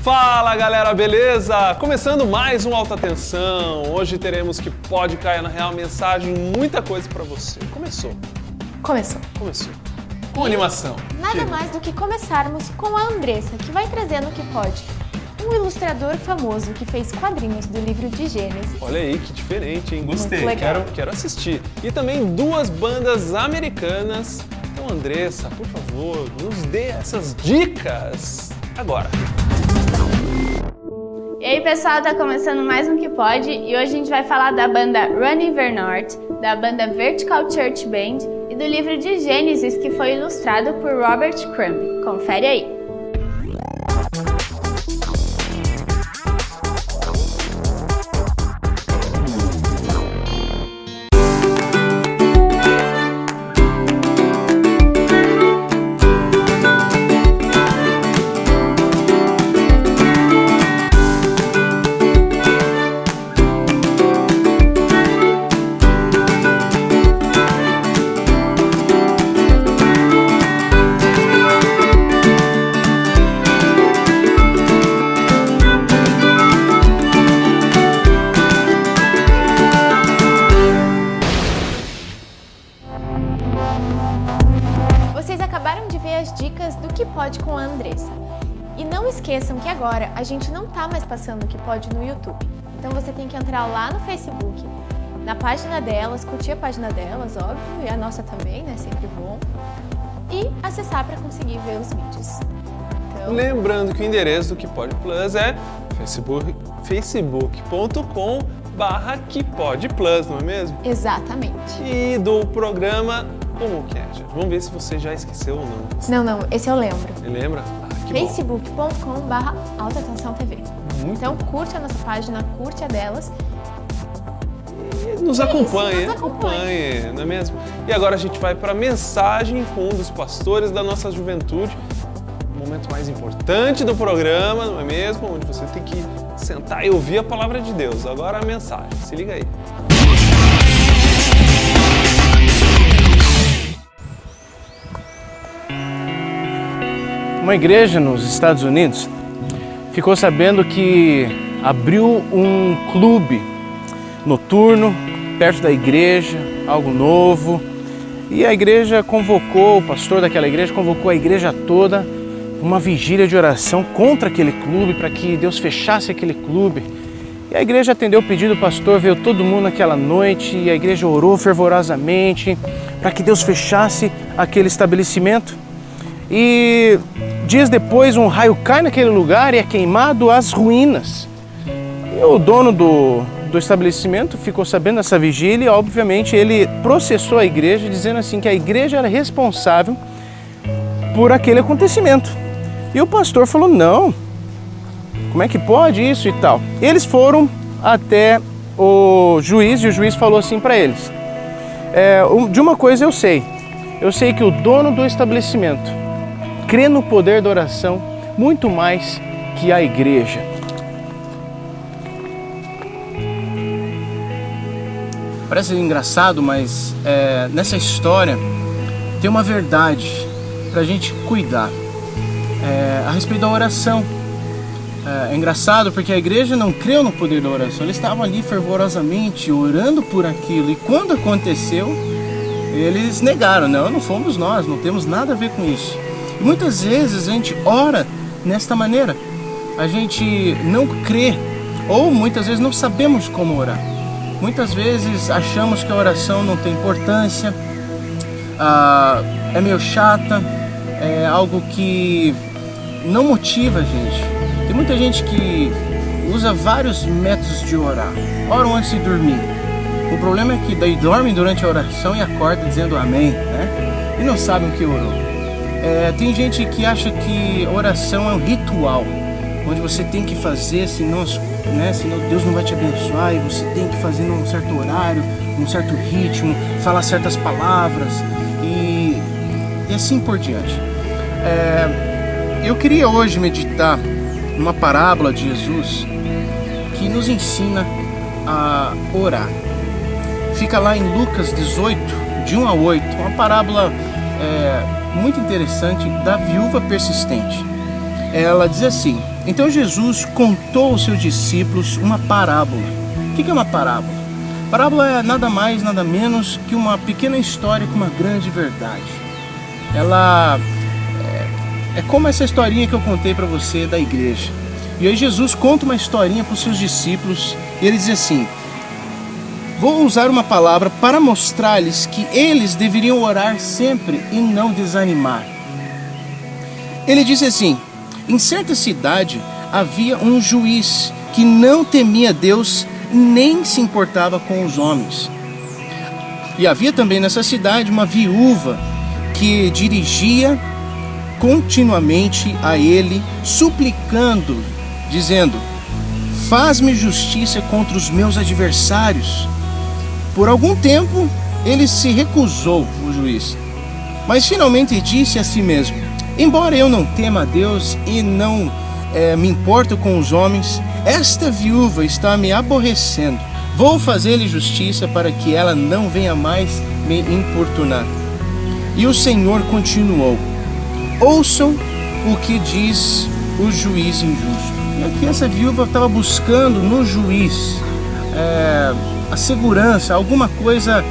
Fala galera, beleza? Começando mais um Alta Tensão. Hoje teremos Que Pode Cair na Real mensagem, muita coisa pra você. Começou. Com animação. Nada mais do que começarmos com a Andressa, que vai trazendo o que pode. Um ilustrador famoso que fez quadrinhos do livro de Gênesis. Olha aí, que diferente, hein? Gostei. Quero assistir. E também duas bandas americanas. Então, Andressa, por favor, nos dê essas dicas agora. E aí pessoal, tá começando mais um Que Pode e hoje a gente vai falar da banda Ronnie Vernorte, da banda Vertical Church Band e do livro de Gênesis que foi ilustrado por Robert Crumb. Confere aí! Vocês acabaram de ver as dicas do Que Pode com a Andressa. E não esqueçam que agora a gente não tá mais passando o Que Pode no YouTube. Então você tem que entrar lá no Facebook, na página delas, curtir a página delas, óbvio, e a nossa também, né? Sempre bom. E acessar para conseguir ver os vídeos. Então... Lembrando que o endereço do Que Pode Plus é facebook.com/QuePodePlus, não é mesmo? Exatamente. E do programa, como que é, gente? Vamos ver se você já esqueceu ou não. Não, esse eu lembro. Você lembra? Que bom. facebook.com/AltaTensãoTV. Então curte a nossa página, curte a delas. E nos acompanhe, acompanhe, não é mesmo? E agora a gente vai para a mensagem com um dos pastores da nossa juventude. O momento mais importante do programa, não é mesmo? Onde você tem que sentar e ouvir a palavra de Deus. Agora a mensagem, se liga aí. Uma igreja nos Estados Unidos ficou sabendo que abriu um clube noturno perto da igreja, algo novo. E a igreja convocou, o pastor daquela igreja convocou a igreja toda uma vigília de oração contra aquele clube, para que Deus fechasse aquele clube. E a igreja atendeu o pedido do pastor, veio todo mundo naquela noite e a igreja orou fervorosamente para que Deus fechasse aquele estabelecimento. E dias depois um raio cai naquele lugar e é queimado as ruínas. E o dono do estabelecimento ficou sabendo dessa vigília e obviamente ele processou a igreja dizendo assim que a igreja era responsável por aquele acontecimento. E o pastor falou, não, como é que pode isso e tal? Eles foram até o juiz e o juiz falou assim para eles, de uma coisa eu sei que o dono do estabelecimento crê no poder da oração muito mais que a igreja. Parece engraçado, mas nessa história tem uma verdade para a gente cuidar a respeito da oração. É engraçado porque a igreja não creu no poder da oração, eles estavam ali fervorosamente orando por aquilo e quando aconteceu, eles negaram, não fomos nós, não temos nada a ver com isso. E muitas vezes a gente ora nesta maneira, a gente não crê ou muitas vezes não sabemos como orar. Muitas vezes achamos que a oração não tem importância, é meio chata, é algo que não motiva a gente. Tem muita gente que usa vários métodos de orar, oram antes de dormir. O problema é que daí dormem durante a oração e acordam dizendo amém, né? E não sabem o que orou. Tem gente que acha que oração é um ritual, onde você tem que fazer, senão Deus não vai te abençoar, e você tem que fazer num certo horário, num certo ritmo, falar certas palavras e assim por diante. Eu queria hoje meditar numa parábola de Jesus que nos ensina a orar. Fica lá em Lucas 18, de 1 a 8, uma parábola muito interessante da viúva persistente. ela diz assim: então Jesus contou aos seus discípulos uma parábola. O que é uma parábola? Parábola é nada mais, nada menos que uma pequena história com uma grande verdade. Ela é como essa historinha que eu contei para você da igreja. E aí Jesus conta uma historinha para os seus discípulos e ele diz assim: vou usar uma palavra para mostrar-lhes que eles deveriam orar sempre e não desanimar. Ele disse assim: em certa cidade havia um juiz que não temia Deus nem se importava com os homens. E havia também nessa cidade uma viúva que dirigia continuamente a ele, suplicando, dizendo: faz-me justiça contra os meus adversários. Por algum tempo ele se recusou, o juiz, mas finalmente disse a si mesmo: embora eu não tema a Deus e não me importo com os homens, esta viúva está me aborrecendo. Vou fazer-lhe justiça para que ela não venha mais me importunar. E o Senhor continuou: ouçam o que diz o juiz injusto. E aqui essa viúva estava buscando no juiz a segurança, alguma coisa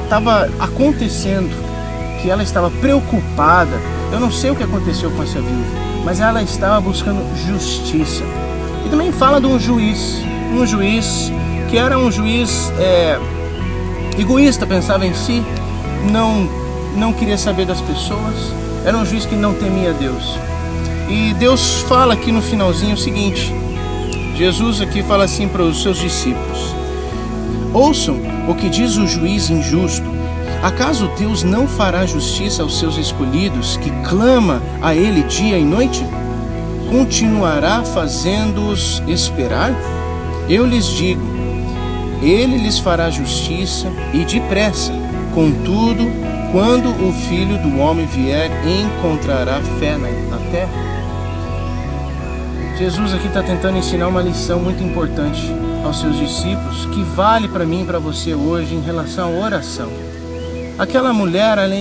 estava acontecendo, que ela estava preocupada. Eu não sei o que aconteceu com essa viúva, mas ela estava buscando justiça. E também fala de um juiz que era um juiz egoísta, pensava em si, não queria saber das pessoas, era um juiz que não temia Deus. E Deus fala aqui no finalzinho o seguinte: Jesus aqui fala assim para os seus discípulos: ouçam o que diz o juiz injusto. Acaso Deus não fará justiça aos seus escolhidos, que clama a Ele dia e noite? Continuará fazendo-os esperar? Eu lhes digo, Ele lhes fará justiça e depressa. Contudo, quando o Filho do Homem vier, encontrará fé na terra? Jesus aqui está tentando ensinar uma lição muito importante aos seus discípulos, que vale para mim e para você hoje em relação à oração. Aquela mulher, ela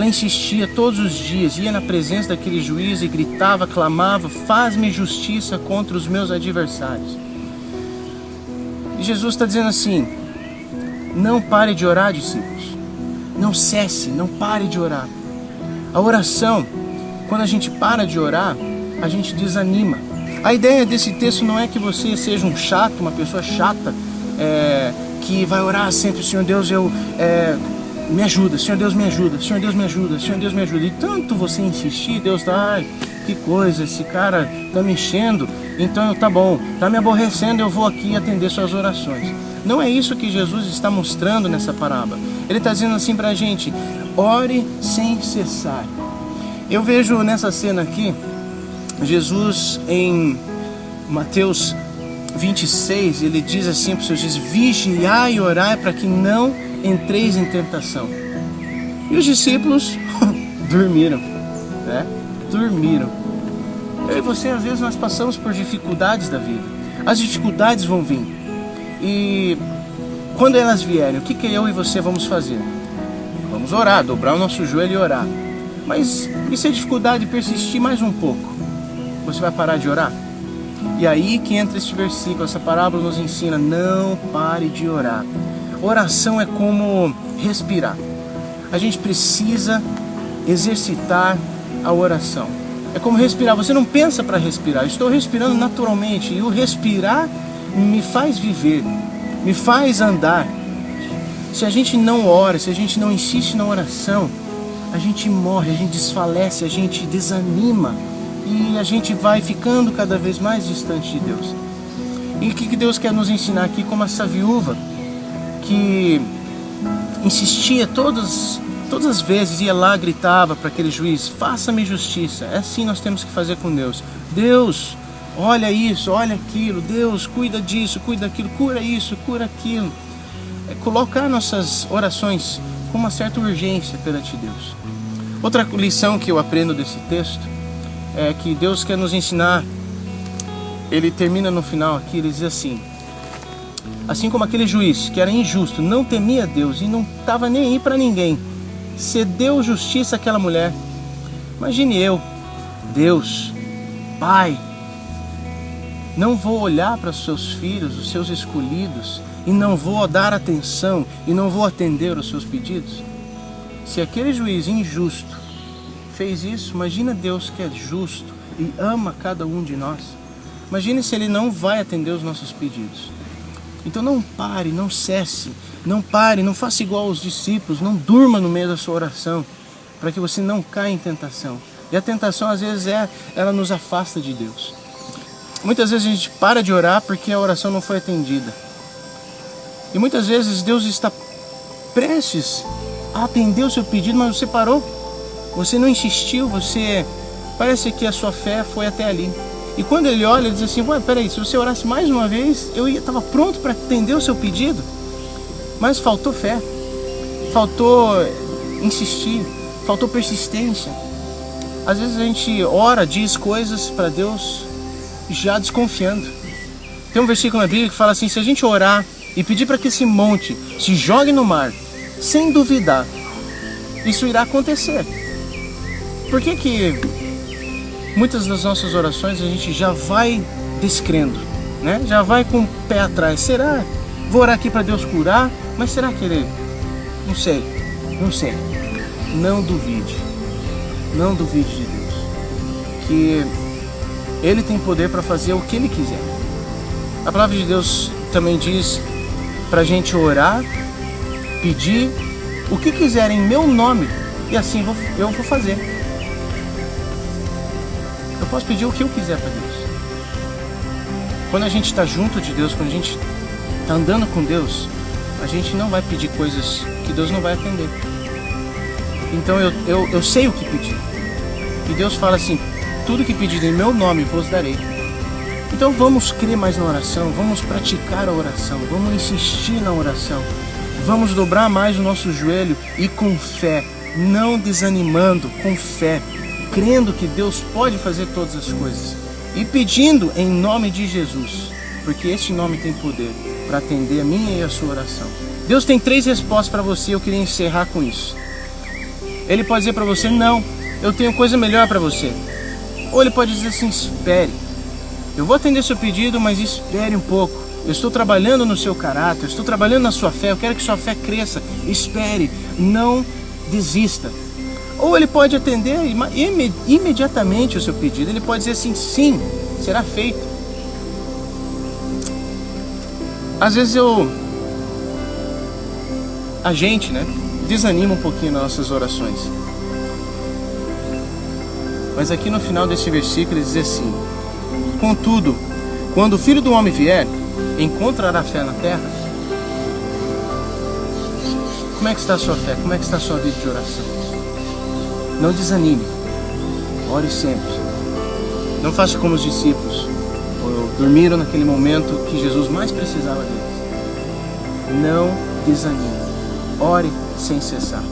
insistia todos os dias, ia na presença daquele juiz e gritava, clamava: faz-me justiça contra os meus adversários. E Jesus está dizendo assim: não pare de orar, discípulos. Não cesse, não pare de orar. A oração, quando a gente para de orar, a gente desanima. A ideia desse texto não é que você seja um chato, uma pessoa chata, que vai orar sempre: Senhor Deus, me ajuda, Senhor Deus me ajuda, Senhor Deus me ajuda, Senhor Deus me ajuda. E tanto você insistir, Deus tá: ai, que coisa, esse cara tá me enchendo, então tá bom, tá me aborrecendo, eu vou aqui atender suas orações. Não é isso que Jesus está mostrando nessa parábola. Ele está dizendo assim pra gente: ore sem cessar. Eu vejo nessa cena aqui, Jesus em Mateus 26, ele diz assim para os seus discípulos: vigiai e orai para que não entreis em tentação. E os discípulos dormiram, né? Dormiram. Eu e você, às vezes, nós passamos por dificuldades da vida. As dificuldades vão vir. E quando elas vierem, o que eu e você vamos fazer? Vamos orar, dobrar o nosso joelho e orar. Mas e se a dificuldade persistir mais um pouco? Você vai parar de orar? E aí que entra este versículo, essa parábola nos ensina: não pare de orar. Oração é como respirar. A gente precisa exercitar a oração. É como respirar. Você não pensa para respirar. Eu estou respirando naturalmente. E o respirar me faz viver, me faz andar. Se a gente não ora, se a gente não insiste na oração, a gente morre, a gente desfalece, a gente desanima. E a gente vai ficando cada vez mais distante de Deus. E o que Deus quer nos ensinar aqui, como essa viúva que insistia todas as vezes, ia lá, gritava para aquele juiz: faça-me justiça. É assim nós temos que fazer com Deus. Deus, olha isso, olha aquilo. Deus, cuida disso, cuida daquilo, cura isso, cura aquilo. É colocar nossas orações com uma certa urgência perante Deus. Outra lição que eu aprendo desse texto é que Deus quer nos ensinar. Ele termina no final aqui, ele diz assim: assim como aquele juiz que era injusto, não temia Deus e não estava nem aí para ninguém, cedeu justiça àquela mulher. Imagine eu, Deus, Pai, não vou olhar para os seus filhos, os seus escolhidos, e não vou dar atenção e não vou atender os seus pedidos? Se aquele juiz injusto fez isso, imagina Deus que é justo e ama cada um de nós. Imagine se Ele não vai atender os nossos pedidos. Então não pare, não cesse, não pare, não faça igual aos discípulos, não durma no meio da sua oração, para que você não caia em tentação. E a tentação às vezes ela nos afasta de Deus. Muitas vezes a gente para de orar porque a oração não foi atendida. E muitas vezes Deus está prestes a atender o seu pedido, mas você parou. Você não insistiu, parece que a sua fé foi até ali. E quando Ele olha, Ele diz assim, ué, peraí, se você orasse mais uma vez, eu estava pronto para atender o seu pedido. Mas faltou fé, faltou insistir, faltou persistência. Às vezes a gente ora, diz coisas para Deus já desconfiando. Tem um versículo na Bíblia que fala assim, se a gente orar e pedir para que esse monte se jogue no mar, sem duvidar, isso irá acontecer. Por que muitas das nossas orações a gente já vai descrendo, né? Já vai com o pé atrás? Será? Vou orar aqui para Deus curar, mas será que Ele... Não sei. Não duvide de Deus, que Ele tem poder para fazer o que Ele quiser. A palavra de Deus também diz para a gente orar, pedir o que quiser em meu nome, e assim eu vou fazer. Eu posso pedir o que eu quiser para Deus. Quando a gente está junto de Deus, quando a gente está andando com Deus, a gente não vai pedir coisas que Deus não vai atender. Então eu sei o que pedir. E Deus fala assim, tudo que pedir em meu nome vos darei. Então vamos crer mais na oração, vamos praticar a oração, vamos insistir na oração, vamos dobrar mais o nosso joelho e com fé, não desanimando, com fé, crendo que Deus pode fazer todas as coisas e pedindo em nome de Jesus, porque esse nome tem poder para atender a minha e a sua oração. Deus tem 3 respostas para você, eu queria encerrar com isso. Ele pode dizer para você, não, eu tenho coisa melhor para você. Ou Ele pode dizer assim, espere. Eu vou atender seu pedido, mas espere um pouco. Eu estou trabalhando no seu caráter, eu estou trabalhando na sua fé, eu quero que sua fé cresça. Espere, não desista. Ou Ele pode atender imediatamente o seu pedido. Ele pode dizer assim, sim, será feito. Às vezes a gente, desanima um pouquinho nas nossas orações. Mas aqui no final desse versículo ele diz assim, contudo, quando o Filho do Homem vier, encontrará fé na terra? Como é que está a sua fé? Como é que está a sua vida de oração? Não desanime. Ore sempre. Não faça como os discípulos dormiram naquele momento que Jesus mais precisava deles. Não desanime. Ore sem cessar.